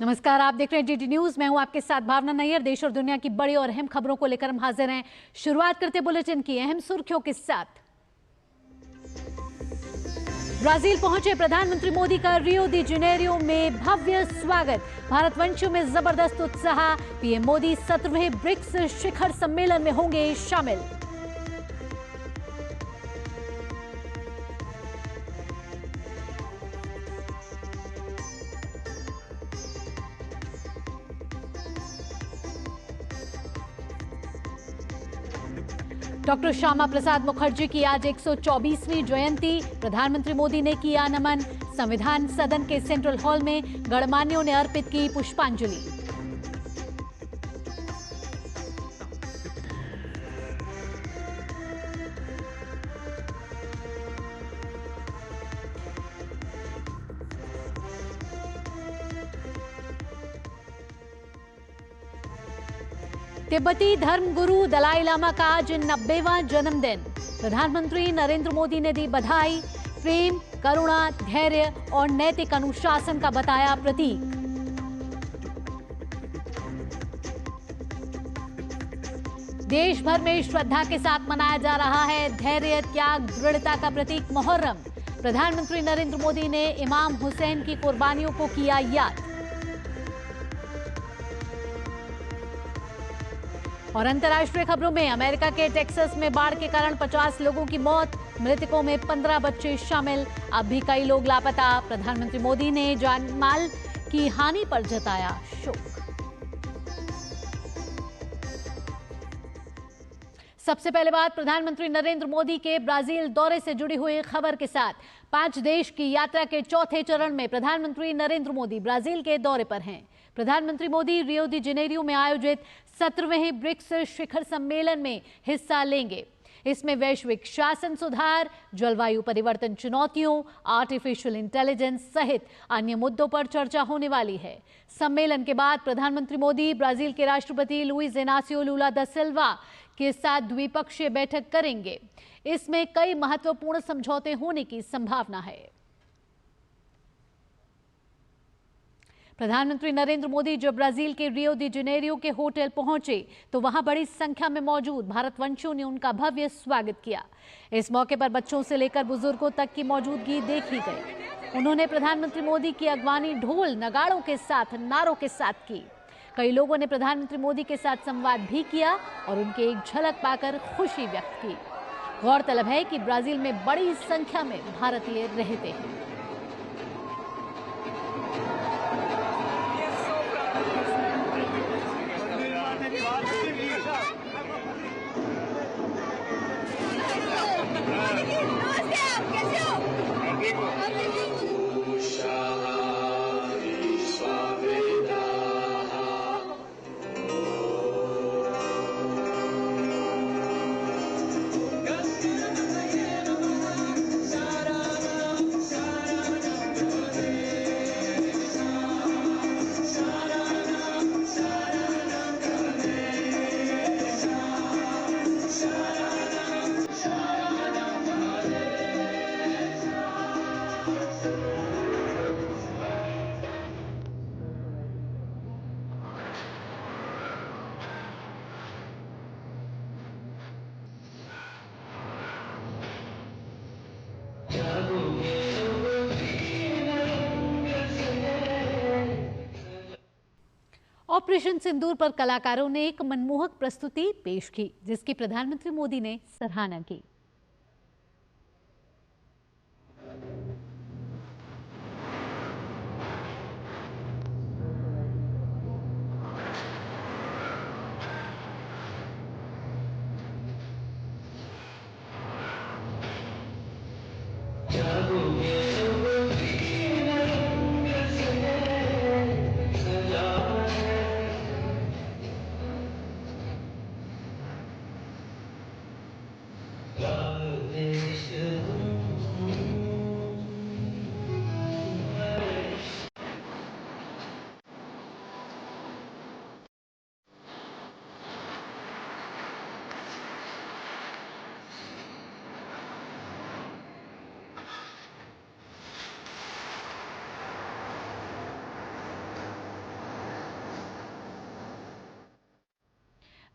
नमस्कार, आप देख रहे हैं डीडी न्यूज। मैं हूं आपके साथ भावना नैयर। देश और दुनिया की बड़ी और अहम खबरों को लेकर हम हाजिर हैं। शुरुआत करते बुलेटिन की अहम सुर्खियों के साथ। ब्राजील पहुंचे प्रधानमंत्री मोदी का रियो दी जेनेरियो में भव्य स्वागत। भारतवंशियों में जबरदस्त उत्साह। पीएम मोदी 17वें ब्रिक्स शिखर सम्मेलन में होंगे शामिल। डॉक्टर श्यामा प्रसाद मुखर्जी की आज 124वीं जयंती। प्रधानमंत्री मोदी ने किया नमन। संविधान सदन के सेंट्रल हॉल में गणमान्यों ने अर्पित की पुष्पांजलि। तिब्बती धर्मगुरु दलाई लामा का आज 90वां जन्मदिन। प्रधानमंत्री नरेंद्र मोदी ने दी बधाई। प्रेम, करुणा, धैर्य और नैतिक अनुशासन का बताया प्रतीक। देश भर में श्रद्धा के साथ मनाया जा रहा है धैर्य, त्याग, दृढ़ता का प्रतीक मुहर्रम। प्रधानमंत्री नरेंद्र मोदी ने इमाम हुसैन की कुर्बानियों को किया याद। और अंतर्राष्ट्रीय खबरों में अमेरिका के टेक्सास में बाढ़ के कारण 50 लोगों की मौत। मृतकों में 15 बच्चे शामिल। अब भी कई लोग लापता। प्रधानमंत्री मोदी ने जान माल की हानि पर जताया शोक। सबसे पहले बात प्रधानमंत्री नरेंद्र मोदी के ब्राजील दौरे से जुड़ी हुई खबर के साथ। 5 देश की यात्रा के चौथे चरण में प्रधानमंत्री नरेंद्र मोदी ब्राजील के दौरे पर हैं। प्रधानमंत्री मोदी रियो दी जेनेरियो में आयोजित 17वें ब्रिक्स शिखर सम्मेलन में हिस्सा लेंगे। इसमें वैश्विक शासन सुधार, जलवायु परिवर्तन चुनौतियों, आर्टिफिशियल इंटेलिजेंस सहित अन्य मुद्दों पर चर्चा होने वाली है। सम्मेलन के बाद प्रधानमंत्री मोदी ब्राजील के राष्ट्रपति लुइस इनासियो लुला दा सिल्वा के साथ द्विपक्षीय बैठक करेंगे। इसमें कई महत्वपूर्ण समझौते होने की संभावना है। प्रधानमंत्री नरेंद्र मोदी जब ब्राजील के रियो दी जेनेरियो के होटल पहुंचे तो वहां बड़ी संख्या में मौजूद भारतवंशियों ने उनका भव्य स्वागत किया। इस मौके पर बच्चों से लेकर बुजुर्गों तक की मौजूदगी देखी गई। उन्होंने प्रधानमंत्री मोदी की अगवानी ढोल नगाड़ों के साथ, नारों के साथ की। कई लोगों ने प्रधानमंत्री मोदी के साथ संवाद भी किया और उनके एक झलक पाकर खुशी व्यक्त की। गौरतलब है कि ब्राजील में बड़ी संख्या में भारतीय रहते हैं। ऑपरेशन सिंदूर पर कलाकारों ने एक मनमोहक प्रस्तुति पेश की, जिसकी प्रधानमंत्री मोदी ने सराहना की।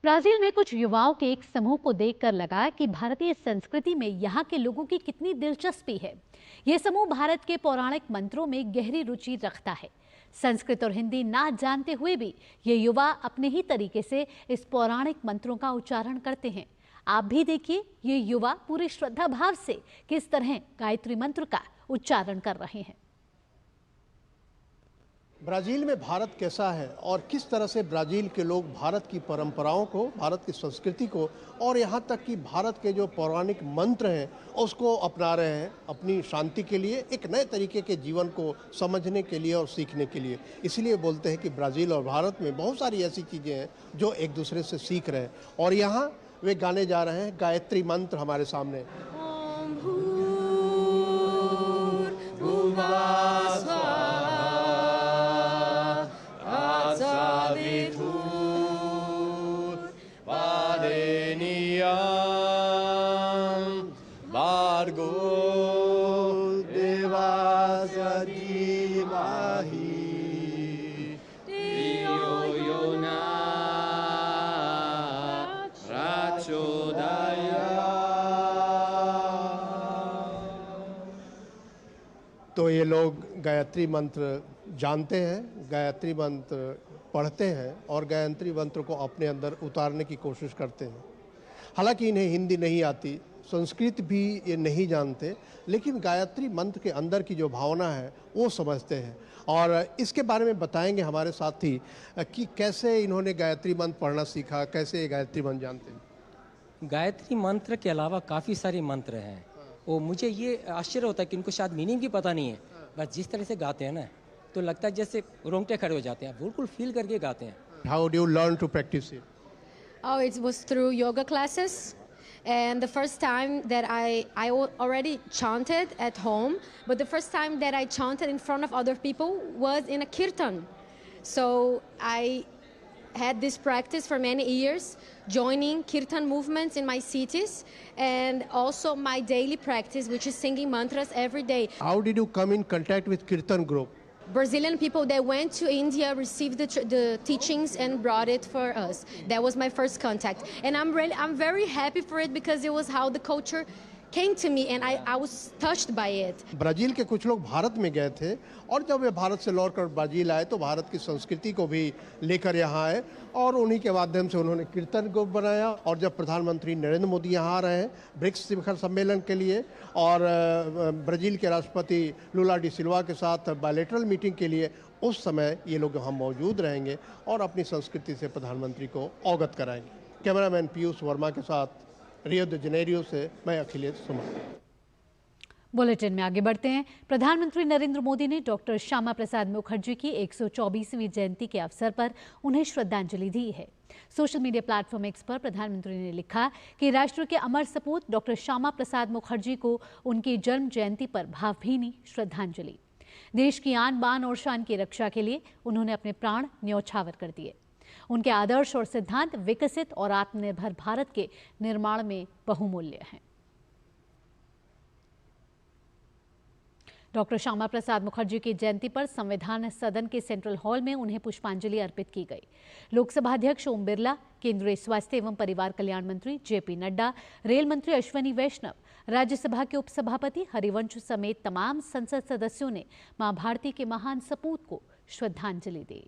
ब्राजील में कुछ युवाओं के एक समूह को देखकर लगा कि भारतीय संस्कृति में यहाँ के लोगों की कितनी दिलचस्पी है। ये समूह भारत के पौराणिक मंत्रों में गहरी रुचि रखता है। संस्कृत और हिंदी ना जानते हुए भी ये युवा अपने ही तरीके से इस पौराणिक मंत्रों का उच्चारण करते हैं। आप भी देखिए ये युवा पूरी श्रद्धा भाव से किस तरह गायत्री मंत्र का उच्चारण कर रहे हैं। ब्राज़ील में भारत कैसा है और किस तरह से ब्राज़ील के लोग भारत की परंपराओं को, भारत की संस्कृति को और यहाँ तक कि भारत के जो पौराणिक मंत्र हैं उसको अपना रहे हैं अपनी शांति के लिए, एक नए तरीके के जीवन को समझने के लिए और सीखने के लिए। इसलिए बोलते हैं कि ब्राज़ील और भारत में बहुत सारी ऐसी चीज़ें हैं जो एक दूसरे से सीख रहे हैं और यहाँ वे गाने जा रहे हैं गायत्री मंत्र हमारे सामने। तो ये लोग गायत्री मंत्र जानते हैं, गायत्री मंत्र पढ़ते हैं और गायत्री मंत्र को अपने अंदर उतारने की कोशिश करते हैं। हालांकि इन्हें हिंदी नहीं आती, संस्कृत भी ये नहीं जानते, लेकिन गायत्री मंत्र के अंदर की जो भावना है वो समझते हैं। और इसके बारे में बताएंगे हमारे साथी कि कैसे इन्होंने गायत्री मंत्र पढ़ना सीखा, कैसे ये गायत्री मंत्र जानते हैं। गायत्री मंत्र के अलावा काफ़ी सारे मंत्र हैं। वो मुझे ये आश्चर्य होता है कि उनको शायद मीनिंग भी पता नहीं है, बस जिस तरह से गाते हैं ना तो लगता है जैसे रोंगटे खड़े हो जाते हैं, बिल्कुल फील करके गाते हैं। How do you learn to practice it? Oh, it was through yoga classes. And the first time that I already chanted at home, but the first time that I chanted in front of other people was in a kirtan. So I had this practice for many years, joining kirtan movements in my cities, and also my daily practice, which is singing mantras every day. How did you come in contact with kirtan group? Brazilian people that went to India received the teachings and brought it for us. That was my first contact, and I'm very happy for it because it was how the culture came to me, and I was touched by it. Brazil के कुछ लोग भारत में गए थे और जब वे भारत से लौटकर ब्राज़ील आए तो भारत की संस्कृति को भी लेकर यहाँ आए और उन्हीं के माध्यम से उन्होंने कीर्तन ग्रुप बनाया। और जब प्रधानमंत्री नरेंद्र मोदी यहाँ आ रहे हैं ब्रिक्स शिखर सम्मेलन के लिए और ब्राज़ील के राष्ट्रपति लुला डी सिल्वा के साथ बायलैटरल मीटिंग के लिए, उस समय ये लोग यहाँ मौजूद रहेंगे और अपनी संस्कृति से प्रधानमंत्री को अवगत कराएंगे। कैमरामैन पीयूष वर्मा के साथ रियो द जेनेरियो से मैं अखिलेश सुमन। बुलेटिन में आगे बढ़ते हैं। प्रधानमंत्री नरेंद्र मोदी ने डॉक्टर श्यामा प्रसाद मुखर्जी की 124वीं जयंती के अवसर पर उन्हें श्रद्धांजलि दी है। सोशल मीडिया प्लेटफॉर्म एक्स पर प्रधानमंत्री ने लिखा कि राष्ट्र के अमर सपूत डॉक्टर श्यामा प्रसाद मुखर्जी को उनकी जन्म जयंती पर भावभीनी श्रद्धांजलि। देश की आन बान और शान की रक्षा के लिए उन्होंने अपने प्राण न्यौछावर कर दिए। उनके आदर्श और सिद्धांत विकसित और आत्मनिर्भर भारत के निर्माण में बहुमूल्य हैं। डॉक्टर श्यामा प्रसाद मुखर्जी की जयंती पर संविधान सदन के सेंट्रल हॉल में उन्हें पुष्पांजलि अर्पित की गई। लोकसभा अध्यक्ष ओम बिरला, केंद्रीय स्वास्थ्य एवं परिवार कल्याण मंत्री जेपी नड्डा, रेल मंत्री अश्विनी वैष्णव, राज्यसभा के उपसभापति हरिवंश समेत तमाम संसद सदस्यों ने मां भारती के महान सपूत को श्रद्धांजलि दी।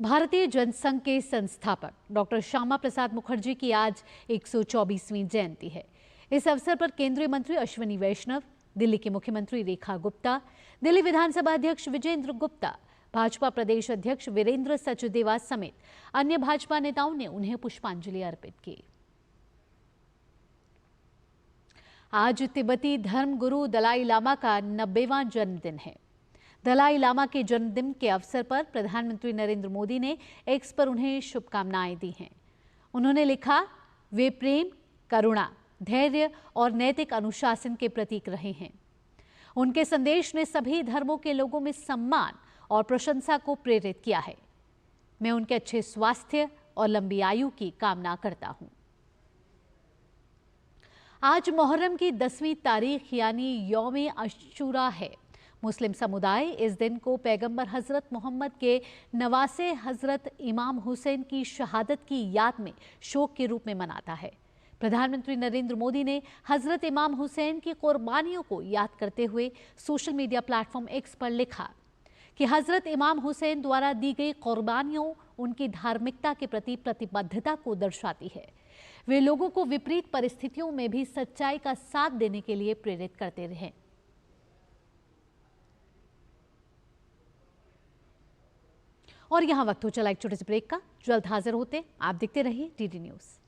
भारतीय जनसंघ के संस्थापक डॉक्टर श्यामा प्रसाद मुखर्जी की आज 124वीं जयंती है। इस अवसर पर केंद्रीय मंत्री अश्विनी वैष्णव, दिल्ली के मुख्यमंत्री रेखा गुप्ता, दिल्ली विधानसभा अध्यक्ष विजेंद्र गुप्ता, भाजपा प्रदेश अध्यक्ष वीरेंद्र सचदेवा समेत अन्य भाजपा नेताओं ने उन्हें पुष्पांजलि अर्पित की। आज तिब्बती धर्मगुरु दलाई लामा का 90वां जन्मदिन है। दलाई लामा के जन्मदिन के अवसर पर प्रधानमंत्री नरेंद्र मोदी ने एक्स पर उन्हें शुभकामनाएं दी हैं। उन्होंने लिखा, वे प्रेम, करुणा, धैर्य और नैतिक अनुशासन के प्रतीक रहे हैं। उनके संदेश ने सभी धर्मों के लोगों में सम्मान और प्रशंसा को प्रेरित किया है। मैं उनके अच्छे स्वास्थ्य और लंबी आयु की कामना करता हूं। आज मुहर्रम की 10वीं तारीख यानी यौम अशूरा है। मुस्लिम समुदाय इस दिन को पैगंबर हज़रत मोहम्मद के नवासे हज़रत इमाम हुसैन की शहादत की याद में शोक के रूप में मनाता है। प्रधानमंत्री नरेंद्र मोदी ने हज़रत इमाम हुसैन की कुर्बानियों को याद करते हुए सोशल मीडिया प्लेटफॉर्म एक्स पर लिखा कि हज़रत इमाम हुसैन द्वारा दी गई कुर्बानियों उनकी धार्मिकता के प्रति प्रतिबद्धता को दर्शाती है। वे लोगों को विपरीत परिस्थितियों में भी सच्चाई का साथ देने के लिए प्रेरित करते रहे। और यहां वक्त हो चला एक छोटे से ब्रेक का। जल्द हाजिर होते, आप देखते रहिए डीडी न्यूज़।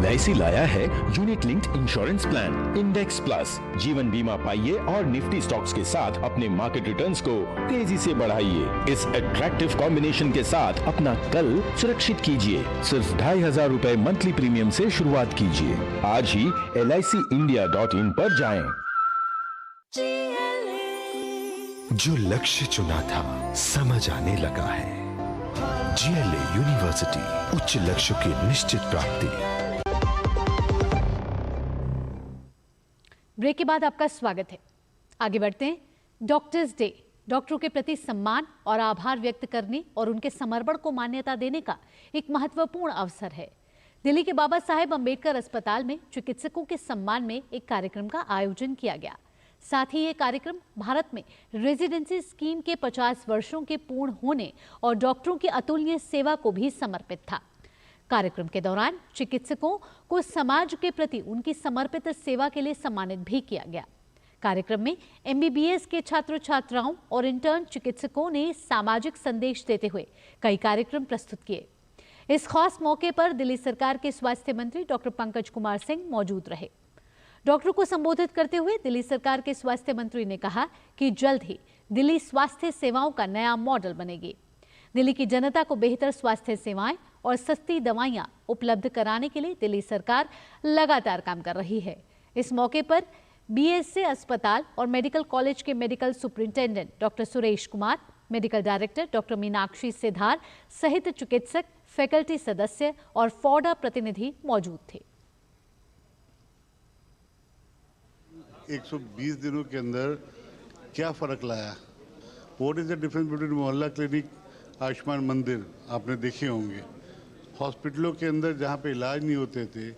LIC लाया है unit linked insurance plan index plus. जीवन बीमा पाइए और निफ्टी स्टॉक्स के साथ अपने मार्केट रिटर्न्स को तेजी से बढ़ाइए। इस अट्रैक्टिव कॉम्बिनेशन के साथ अपना कल सुरक्षित कीजिए। सिर्फ 2500 रुपए मंथली प्रीमियम से शुरुआत कीजिए। आज ही LICindia.in पर जाएं। जो लक्ष्य चुना था समझ आने लगा है। GLA यूनिवर्सिटी, उच्च लक्ष्य की निश्चित प्राप्ति। ब्रेक के बाद आपका स्वागत है। आगे बढ़ते हैं। डॉक्टर्स डे डॉक्टरों के प्रति सम्मान और आभार व्यक्त करने और उनके समर्पण को मान्यता देने का एक महत्वपूर्ण अवसर है। दिल्ली के बाबा साहेब अंबेडकर अस्पताल में चिकित्सकों के सम्मान में एक कार्यक्रम का आयोजन किया गया। साथ ही ये कार्यक्रम भारत में रेजिडेंसी स्कीम के 50 वर्षों के पूर्ण होने और डॉक्टरों की अतुलनीय सेवा को भी समर्पित था। कार्यक्रम के दौरान चिकित्सकों को समाज के प्रति उनकी समर्पित सेवा के लिए सम्मानित भी किया गया। कार्यक्रम में MBBS के छात्र छात्राओं और इंटर्न चिकित्सकों ने सामाजिक संदेश देते हुए कई कार्यक्रम प्रस्तुत किए। इस खास मौके पर दिल्ली सरकार के स्वास्थ्य मंत्री डॉक्टर पंकज कुमार सिंह मौजूद रहे। डॉक्टरों को संबोधित करते हुए दिल्ली सरकार के स्वास्थ्य मंत्री ने कहा कि जल्द ही दिल्ली स्वास्थ्य सेवाओं का नया मॉडल बनेगी। दिल्ली की जनता को बेहतर स्वास्थ्य सेवाएं और सस्ती दवाइयां उपलब्ध कराने के लिए दिल्ली सरकार लगातार काम कर रही है। इस मौके पर BSA अस्पताल और मेडिकल कॉलेज के medical superintendent doctor Suresh Kumar, medical director doctor Meenakshi Sidhar सहित चिकित्सक, फैकल्टी सदस्य और फॉडा प्रतिनिधि मौजूद थे। 120 दिनों के अंदर क्या फ़र्क लाया? What is the difference between मोहल्ला क्लिनिक, आयुष्मान मंदिर आपने देखे होंगे। हॉस्पिटलों के अंदर जहाँ पे इलाज नहीं होते थे,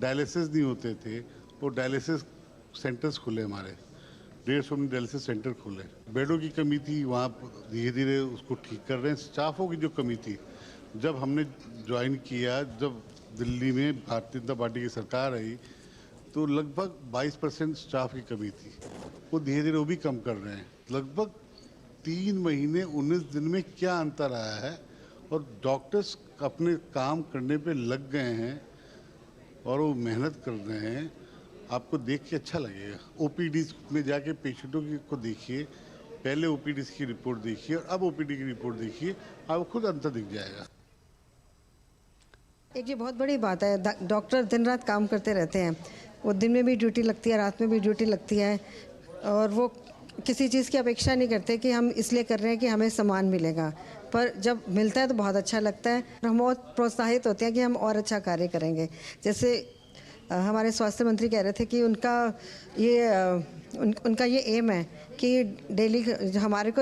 डायलिसिस नहीं होते थे, वो डायलिसिस सेंटर्स खुले हमारे। 150 डायलिसिस सेंटर खुले। बेडों की कमी थी, वहाँ धीरे धीरे उसको ठीक कर रहे हैं। स्टाफों की जो कमी थी, जब हमने ज्वाइन किया, जब दिल्ली में भारतीय जनता पार्टी की सरकार आई तो लगभग 22% स्टाफ की कमी थी। वो धीरे धीरे वो भी कम कर रहे हैं। लगभग 3 महीने 19 दिन में क्या अंतर आया है और डॉक्टर्स अपने काम करने पे लग गए हैं और वो मेहनत कर रहे हैं। आपको देख के अच्छा लगेगा। OPD में जाके पेशेंटों को देखिए, पहले OPD की रिपोर्ट देखिए और अब OPD की रिपोर्ट देखिए, आपको खुद अंतर दिख जाएगा। एक ये बहुत बड़ी बात है। डॉक्टर दिन रात काम करते रहते हैं। वो दिन में भी ड्यूटी लगती है, रात में भी ड्यूटी लगती है और वो किसी चीज़ की अपेक्षा नहीं करते कि हम इसलिए कर रहे हैं कि हमें सम्मान मिलेगा, पर जब मिलता है तो बहुत अच्छा लगता है। हम बहुत प्रोत्साहित होते हैं कि हम और अच्छा कार्य करेंगे। जैसे हमारे स्वास्थ्य मंत्री कह रहे थे कि उनका ये एम है कि डेली हमारे को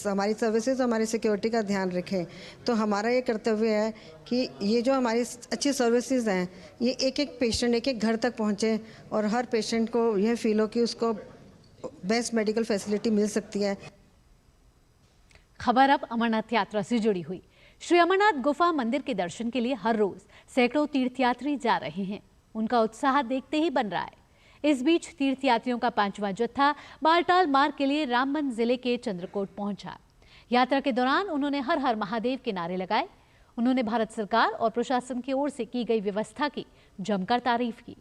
हमारी सर्विसेज हमारी सिक्योरिटी का ध्यान रखें। तो हमारा ये कर्तव्य है कि ये जो हमारी अच्छी सर्विसेज हैं, ये एक एक पेशेंट एक घर तक पहुँचे और हर पेशेंट को यह फील हो कि उसको बेस्ट मेडिकल फैसिलिटी मिल सकती है। खबर अब अमरनाथ यात्रा से जुड़ी हुई। श्री अमरनाथ गुफा मंदिर के दर्शन के लिए हर रोज सैकड़ों तीर्थयात्री जा रहे हैं। उनका उत्साह देखते ही बन रहा है। इस बीच तीर्थयात्रियों का 5वां जत्था बालटाल मार्ग के लिए रामबन जिले के चंद्रकोट पहुंचा। यात्रा के दौरान उन्होंने हर हर महादेव के नारे लगाए। उन्होंने भारत सरकार और प्रशासन की ओर से की गई व्यवस्था की जमकर तारीफ की।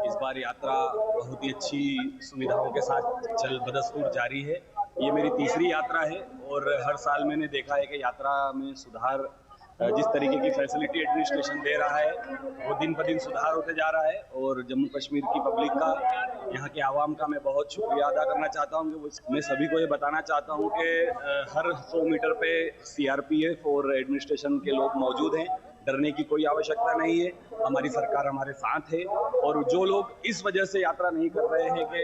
इस बार यात्रा बहुत ही अच्छी सुविधाओं के साथ चल बदस्तूर जारी है। ये मेरी तीसरी यात्रा है और हर साल मैंने देखा है कि यात्रा में सुधार, जिस तरीके की फैसिलिटी एडमिनिस्ट्रेशन दे रहा है वो दिन ब दिन सुधार होते जा रहा है और जम्मू कश्मीर की पब्लिक का यहाँ के आवाम का मैं बहुत शुक्रिया अदा करना चाहता हूँ। मैं सभी को ये बताना चाहता हूँ कि हर 100 मीटर पे CRPF और एडमिनिस्ट्रेशन के लोग मौजूद हैं। डरने की कोई आवश्यकता नहीं है, हमारी सरकार हमारे साथ है। और जो लोग इस वजह से यात्रा नहीं कर रहे हैं कि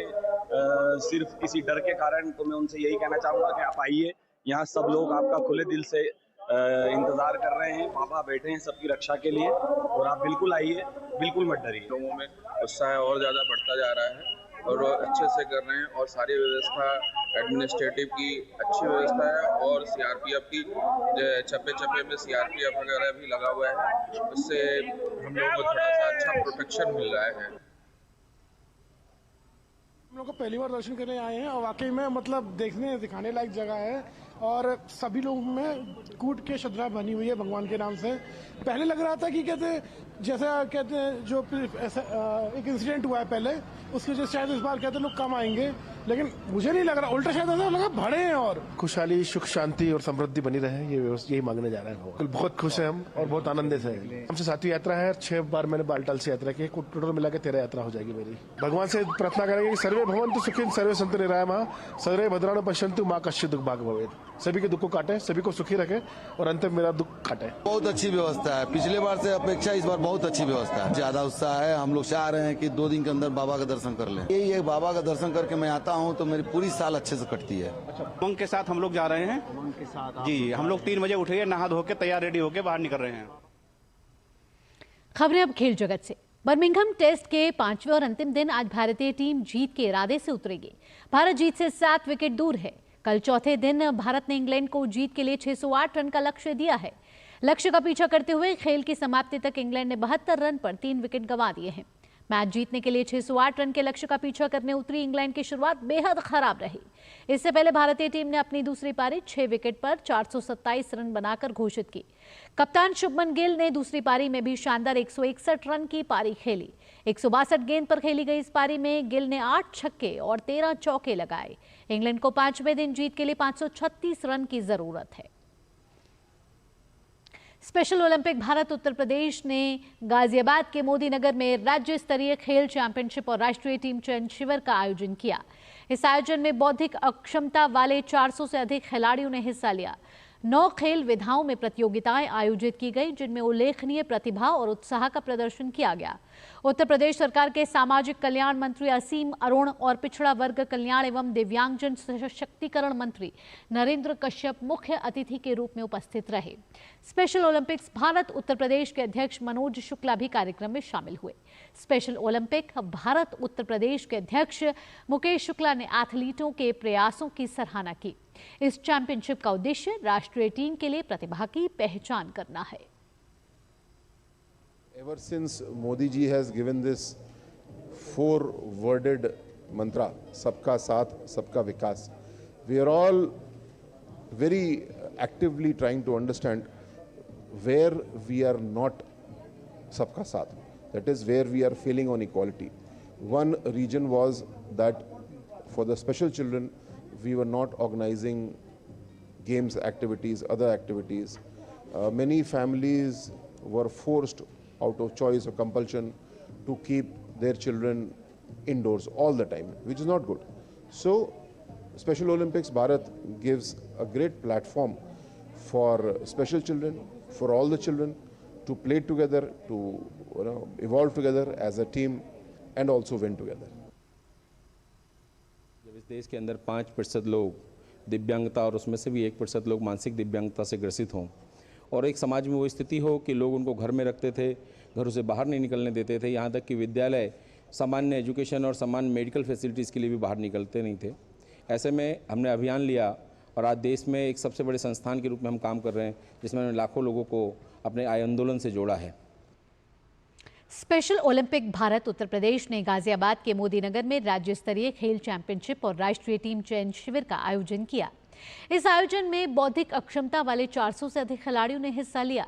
सिर्फ किसी डर के कारण, तो मैं उनसे यही कहना चाहूँगा कि आप आइए, यहाँ सब लोग आपका खुले दिल से इंतजार कर रहे हैं। पापा बैठे हैं सबकी रक्षा के लिए, और आप बिल्कुल आइए, बिल्कुल मत डरिए। लोगों में उत्साह और ज़्यादा बढ़ता जा रहा है और वो अच्छे से कर रहे हैं, और सारी व्यवस्था एडमिनिस्ट्रेटिव की अच्छी व्यवस्था है, और CRPF की चप्पे चप्पे में CRPF वगैरह भी लगा हुआ है। उससे हम लोगों को थोड़ा सा अच्छा प्रोटेक्शन मिल रहा है। हम लोग को पहली बार दर्शन करने आए हैं और वाकई में मतलब देखने दिखाने लायक जगह है, और सभी लोगों में कूट के श्रद्धा बनी हुई है भगवान के नाम से। पहले लग रहा था कि जैसा कहते हैं जो ऐसा एक इंसिडेंट हुआ है पहले, उसकी वजह से शायद इस बार कहते लोग कम आएंगे, लेकिन मुझे नहीं लग रहा, उल्टा शायद ऐसा लगा बढ़े हैं। और खुशहाली, सुख शांति और समृद्धि बनी रहे, यही मांगने जा रहे हैं। बहुत खुश हैं हम और बहुत आनंद से हैं। हमसे 7वीं यात्रा है, 6 बार मैंने बालटाल से यात्रा की, टोटल मिला के 13 यात्रा हो जाएगी मेरी। भगवान से प्रार्थना करेंगे कि सर्वे भवन्तु सुखिन सर्वे सन्तु निरामया सर्वे भद्राणि पश्यन्तु मां कश्चित् दुःख भाग् भवेत्। सभी के दुख को काटे, सभी को सुखी रखे और अंत में मेरा दुख काटे। बहुत अच्छी व्यवस्था है, पिछले बार से अपेक्षा इस बार बहुत अच्छी व्यवस्था है। ज्यादा उत्साह है, हम लोग चाह रहे हैं कि 2 दिन के अंदर बाबा का दर्शन कर लें। यही है, बाबा का दर्शन करके मैं आता हूँ तो मेरी पूरी साल अच्छे से कटती है। उमंग के साथ हम लोग जा रहे हैं। उमंग के साथ जी, हम लोग 3 बजे उठे, नहा धो के तैयार रेडी होके बाहर निकल रहे हैं। खबरें अब खेल जगत से। बर्मिंघम टेस्ट के 5वें और अंतिम दिन आज भारतीय टीम जीत के इरादे से उतरेगी। भारत जीत से 7 विकेट दूर है। कल चौथे दिन भारत ने इंग्लैंड को जीत के लिए 608 रन का लक्ष्य दिया है। लक्ष्य का पीछा करते हुए खेल की समाप्ति तक इंग्लैंड ने 72 रन पर 3 विकेट गंवा दिए हैं। मैच जीतने के लिए 608 रन के लक्ष्य का पीछा करने उतरी इंग्लैंड की शुरुआत बेहद खराब रही। इससे पहले भारतीय टीम ने अपनी दूसरी पारी 6 विकेट पर 427 रन बनाकर घोषित की। कप्तान शुभमन गिल ने दूसरी पारी में भी शानदार 161 रन की पारी खेली। 162 गेंद पर खेली गई इस पारी में गिल ने 8 छक्के और 13 चौके लगाए। इंग्लैंड को 5वें दिन जीत के लिए 536 रन की जरूरत है। स्पेशल ओलंपिक भारत उत्तर प्रदेश ने गाजियाबाद के मोदी नगर में राज्य स्तरीय खेल चैंपियनशिप और राष्ट्रीय टीम चयन शिविर का आयोजन किया। इस आयोजन में बौद्धिक अक्षमता वाले 400 से अधिक खिलाड़ियों ने हिस्सा लिया। 9 खेल विधाओं में प्रतियोगिताएं आयोजित की गई, जिनमें उल्लेखनीय प्रतिभा और उत्साह का प्रदर्शन किया गया। उत्तर प्रदेश सरकार के सामाजिक कल्याण मंत्री असीम अरुण और पिछड़ा वर्ग कल्याण एवं दिव्यांगजन सशक्तिकरण मंत्री नरेंद्र कश्यप मुख्य अतिथि के रूप में उपस्थित रहे। स्पेशल ओलंपिक्स भारत उत्तर प्रदेश के अध्यक्ष मनोज शुक्ला भी कार्यक्रम में शामिल हुए। स्पेशल ओलंपिक भारत उत्तर प्रदेश के अध्यक्ष मुकेश शुक्ला ने एथलीटों के प्रयासों की सराहना की। इस चैंपियनशिप का उद्देश्य राष्ट्रीय टीम के लिए प्रतिभा की पहचान करना है। Ever since Modi ji has given this 4-worded mantra, सबका साथ सबका विकास, we are all very actively trying to understand where we are not सबका साथ, that is where we are failing on equality. One region was that for the special children we were not organizing games activities, other activities. Many families were forced out of choice or compulsion to keep their children indoors all the time, which is not good. So Special Olympics Bharat gives a great platform for special children, for all the children to play together, to evolve together as a team and also win together. जब इस देश के अंदर 5% लोग दिव्यांगता और उसमें से भी 1% लोग मानसिक दिव्यांगता से ग्रसित हों, और एक समाज में वो स्थिति हो कि लोग उनको घर में रखते थे, घरों से बाहर नहीं निकलने देते थे, यहाँ तक कि विद्यालय, सामान्य एजुकेशन और सामान्य मेडिकल फैसिलिटीज़ के लिए भी बाहर निकलते नहीं थे। ऐसे में हमने अभियान लिया और आज देश में एक सबसे बड़े संस्थान के रूप में हम काम कर रहे हैं, जिसमें हमने लाखों लोगों को अपने आंदोलन से जोड़ा है। स्पेशल ओलंपिक भारत उत्तर प्रदेश ने गाजियाबाद के मोदी नगर में राज्य स्तरीय खेल चैंपियनशिप और राष्ट्रीय टीम चयन शिविर का आयोजन किया। इस आयोजन में बौद्धिक अक्षमता वाले 400 से अधिक खिलाड़ियों ने हिस्सा लिया।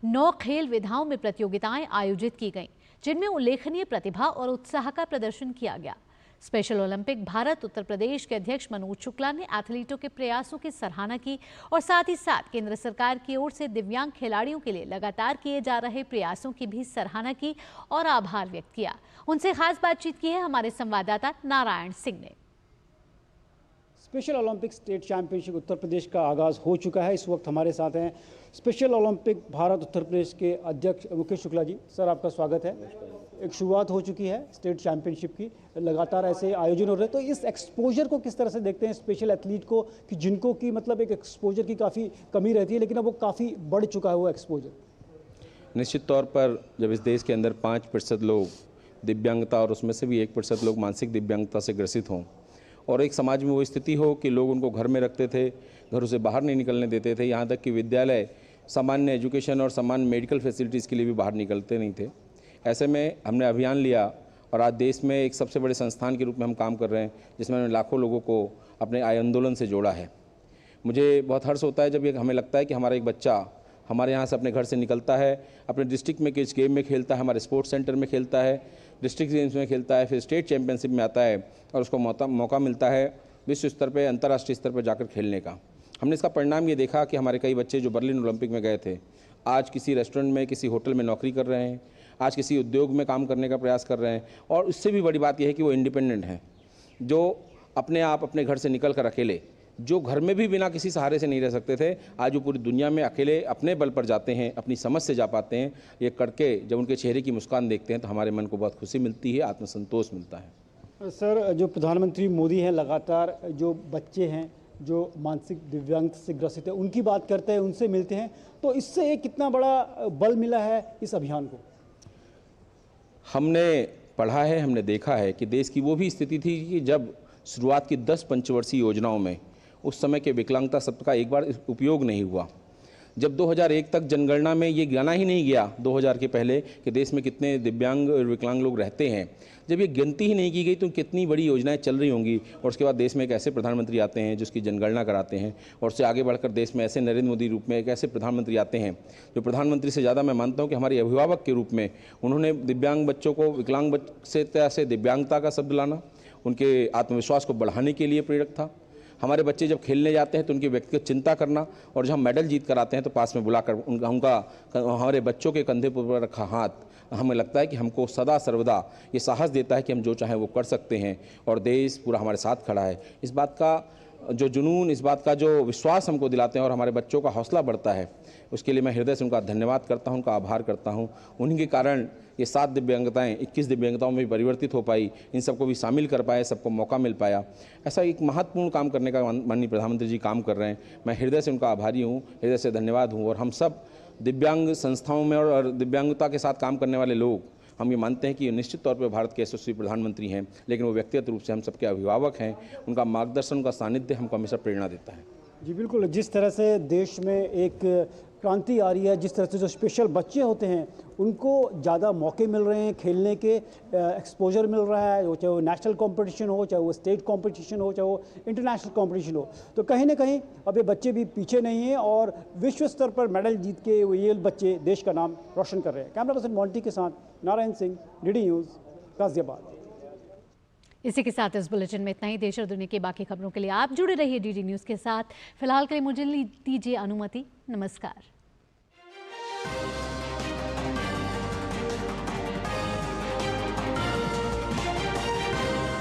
9 खेल विधाओं में प्रतियोगिताएं आयोजित की गईं, जिनमें उल्लेखनीय प्रतिभा और उत्साह का प्रदर्शन किया गया। स्पेशल ओलंपिक भारत उत्तर प्रदेश के अध्यक्ष मनोज शुक्ला ने एथलीटों के प्रयासों की सराहना की और साथ ही साथ केंद्र सरकार की ओर से दिव्यांग खिलाड़ियों के लिए लगातार किए जा रहे प्रयासों की भी सराहना की और आभार व्यक्त किया। उनसे खास बातचीत की है हमारे संवाददाता नारायण सिंह ने। Special Olympic state championship Uttar Pradesh का आगाज़ हो चुका है। इस वक्त हमारे साथ हैं स्पेशल ओलंपिक भारत उत्तर प्रदेश के अध्यक्ष मुकेश शुक्ला जी। सर, आपका स्वागत है। एक शुरुआत हो चुकी है स्टेट चैंपियनशिप की, लगातार ऐसे आयोजन हो रहे हैं, तो इस एक्सपोजर को किस तरह से देखते हैं स्पेशल एथलीट को, कि जिनको की मतलब एक एक्सपोजर की काफ़ी कमी रहती है, लेकिन अब वो काफ़ी बढ़ चुका है वो एक्सपोजर? निश्चित तौर पर जब इस देश के अंदर 5% लोग दिव्यांगता और उसमें से भी 1% लोग मानसिक दिव्यांगता से ग्रसित हों और एक समाज में वो स्थिति हो कि लोग उनको घर में रखते थे, घरों से बाहर नहीं निकलने देते थे, यहाँ तक कि विद्यालय, सामान्य एजुकेशन और सामान्य मेडिकल फैसिलिटीज़ के लिए भी बाहर निकलते नहीं थे। ऐसे में हमने अभियान लिया और आज देश में एक सबसे बड़े संस्थान के रूप में हम काम कर रहे हैं, जिसमें हमने लाखों लोगों को अपने आंदोलन से जोड़ा है। मुझे बहुत हर्ष होता है जब ये हमें लगता है कि हमारा एक बच्चा हमारे यहाँ से अपने घर से निकलता है, अपने डिस्ट्रिक्ट में किस गेम में खेलता है, हमारे स्पोर्ट्स सेंटर में खेलता है, डिस्ट्रिक्ट गेम्स में खेलता है, फिर स्टेट चैंपियनशिप में आता है और उसको मौका मिलता है विश्व स्तर पे, अंतर्राष्ट्रीय स्तर पर जाकर खेलने का। हमने इसका परिणाम ये देखा कि हमारे कई बच्चे जो बर्लिन ओलंपिक में गए थे, आज किसी रेस्टोरेंट में, किसी होटल में नौकरी कर रहे हैं, आज किसी उद्योग में काम करने का प्रयास कर रहे हैं और उससे भी बड़ी बात यह है कि वो इंडिपेंडेंट हैं, जो अपने आप अपने घर से निकल कर अकेले, जो घर में भी बिना किसी सहारे से नहीं रह सकते थे, आज वो पूरी दुनिया में अकेले अपने बल पर जाते हैं, अपनी समझ से जा पाते हैं। ये करके जब उनके चेहरे की मुस्कान देखते हैं तो हमारे मन को बहुत खुशी मिलती है, आत्मसंतोष मिलता है। सर, जो प्रधानमंत्री मोदी हैं लगातार जो बच्चे हैं जो मानसिक दिव्यांग से ग्रसित है उनकी बात करते हैं, उनसे मिलते हैं, तो इससे एक कितना बड़ा बल मिला है इस अभियान को? हमने पढ़ा है, हमने देखा है कि देश की वो भी स्थिति थी कि जब शुरुआत की 10 पंचवर्षीय योजनाओं में उस समय के विकलांगता शब्द का एक बार उपयोग नहीं हुआ। जब 2001 तक जनगणना में ये गिना ही नहीं गया 2000 के पहले कि देश में कितने दिव्यांग और विकलांग लोग रहते हैं, जब ये गिनती ही नहीं की गई तो कितनी बड़ी योजनाएं चल रही होंगी। और उसके बाद देश में एक ऐसे प्रधानमंत्री आते हैं जिसकी जनगणना कराते हैं और उससे आगे बढ़कर देश में ऐसे नरेंद्र मोदी रूप में एक ऐसे प्रधानमंत्री आते हैं जो प्रधानमंत्री से ज़्यादा मैं मानता हूँ कि हमारे अभिभावक के रूप में उन्होंने दिव्यांग बच्चों को, विकलांग से दिव्यांगता का शब्द लाना उनके आत्मविश्वास को बढ़ाने के लिए प्रेरक था। हमारे बच्चे जब खेलने जाते हैं तो उनकी व्यक्तिगत चिंता करना और जब हम मेडल जीत कर आते हैं तो पास में बुलाकर उनका हमारे बच्चों के कंधे पर रखा हाथ हमें लगता है कि हमको सदा सर्वदा ये साहस देता है कि हम जो चाहें वो कर सकते हैं और देश पूरा हमारे साथ खड़ा है। इस बात का जो जुनून, इस बात का जो विश्वास हमको दिलाते हैं और हमारे बच्चों का हौसला बढ़ता है, उसके लिए मैं हृदय से उनका धन्यवाद करता हूं, उनका आभार करता हूं। उन्हीं के कारण ये 7 दिव्यांगताएं 21 दिव्यांगताओं में भी परिवर्तित हो पाई, इन सबको भी शामिल कर पाए, सबको मौका मिल पाया। ऐसा एक महत्वपूर्ण काम करने का माननीय प्रधानमंत्री जी काम कर रहे हैं। मैं हृदय से उनका आभारी हूँ, हृदय से धन्यवाद हूँ। और हम सब दिव्यांग संस्थाओं में और दिव्यांगता के साथ काम करने वाले लोग, हम ये मानते हैं कि निश्चित तौर पर भारत के यशस्वी प्रधानमंत्री हैं, लेकिन वो व्यक्तिगत रूप से हम सबके अभिभावक हैं। उनका मार्गदर्शन, उनका सानिध्य हमको हमेशा प्रेरणा देता है। जी बिल्कुल, जिस तरह से देश में एक क्रांति आ रही है, जिस तरह से जो स्पेशल बच्चे होते हैं उनको ज़्यादा मौके मिल रहे हैं खेलने के, एक्सपोजर मिल रहा है, चाहे वो नेशनल कंपटीशन हो, चाहे वो स्टेट कंपटीशन हो, चाहे वो इंटरनेशनल कंपटीशन हो, तो कहीं ना कहीं अब ये बच्चे भी पीछे नहीं हैं और विश्व स्तर पर मेडल जीत के ये बच्चे देश का नाम रोशन कर रहे हैं। कैमरा पर्सन मॉन्टी के साथ नारायण सिंह, डीडी न्यूज़, गाजियाबाद। इसी के साथ इस बुलेटिन में इतना ही। देश और दुनिया की बाकी खबरों के लिए आप जुड़े रहिए डीडी न्यूज़ के साथ। फिलहाल के लिए मुझे दीजिए अनुमति। नमस्कार।